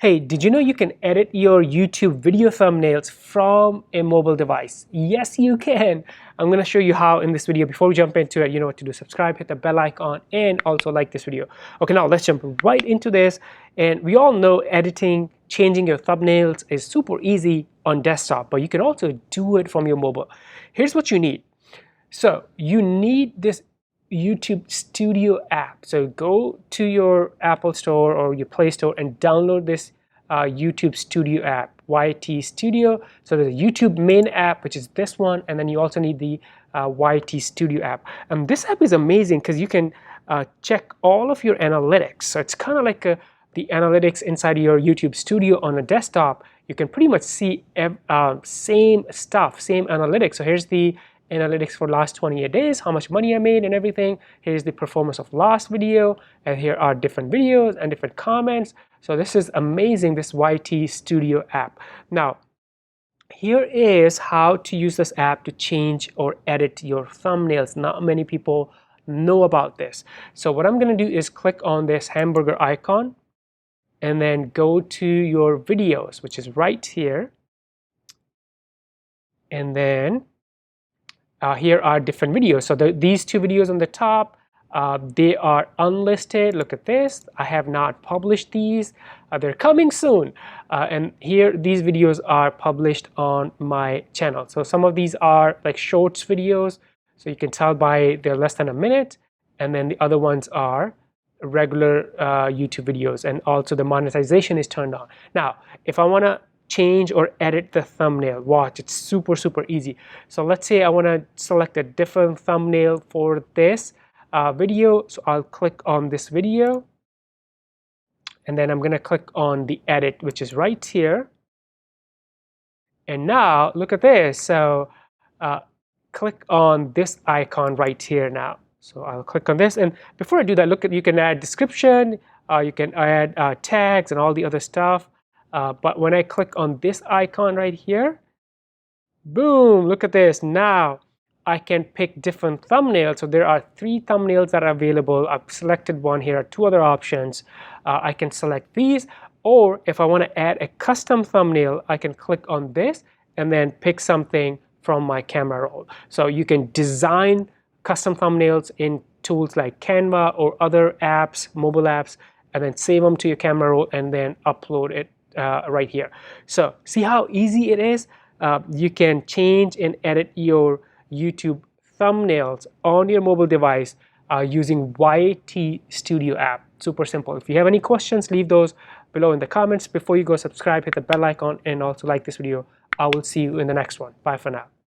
Hey, did you know you can edit your YouTube video thumbnails from a mobile device? Yes, you can. I'm going to show you how in this video. Before we jump into it, you know what to do. Subscribe, hit the bell icon, and also like this video. Okay, now let's jump right into this. And we all know editing, changing your thumbnails is super easy on desktop, but you can also do it from your mobile. Here's what you need. So you need this YouTube Studio app. So go to your Apple Store or your Play Store and download this YouTube Studio app, YT Studio. So there's a YouTube main app, which is this one, and then you also need the YT Studio app. And this app is amazing because you can check all of your analytics. So it's kind of like the analytics inside your YouTube Studio on a desktop. You can pretty much see same stuff, same analytics. So here's the analytics for last 28 days, how much money I made and everything. Here's the performance of last video, and here are different videos and different comments. So this is amazing, this YT Studio app. Now, here is how to use this app to change or edit your thumbnails. Not many people know about this. So what I'm going to do is click on this hamburger icon and then go to your videos, which is right here. And then here are different videos. So these two videos on the top, they are unlisted. Look at this. I have not published these. They're coming soon. And here, these videos are published on my channel. So some of these are like shorts videos. So you can tell by they're less than a minute. And then the other ones are regular YouTube videos. And also the monetization is turned on. Now, if I want to change or edit the thumbnail, watch, it's super easy. So let's say I want to select a different thumbnail for this video. So I'll click on this video and then I'm going to click on the edit, which is right here. And now look at this. So click on this icon right here now. So I'll click on this, and before I do that, look at, you can add description, you can add tags and all the other stuff. But when I click on this icon right here, boom, look at this. Now I can pick different thumbnails. So there are 3 thumbnails that are available. I've selected one. Here are 2 other options. I can select these, or if I want to add a custom thumbnail, I can click on this and then pick something from my camera roll. So you can design custom thumbnails in tools like Canva or other apps, mobile apps, and then save them to your camera roll and then upload it right here. So see how easy it is? You can change and edit your YouTube thumbnails on your mobile device using YT Studio app. Super simple. If you have any questions, leave those below in the comments. Before you go, subscribe, hit the bell icon, and also like this video. I will see you in the next one. Bye for now.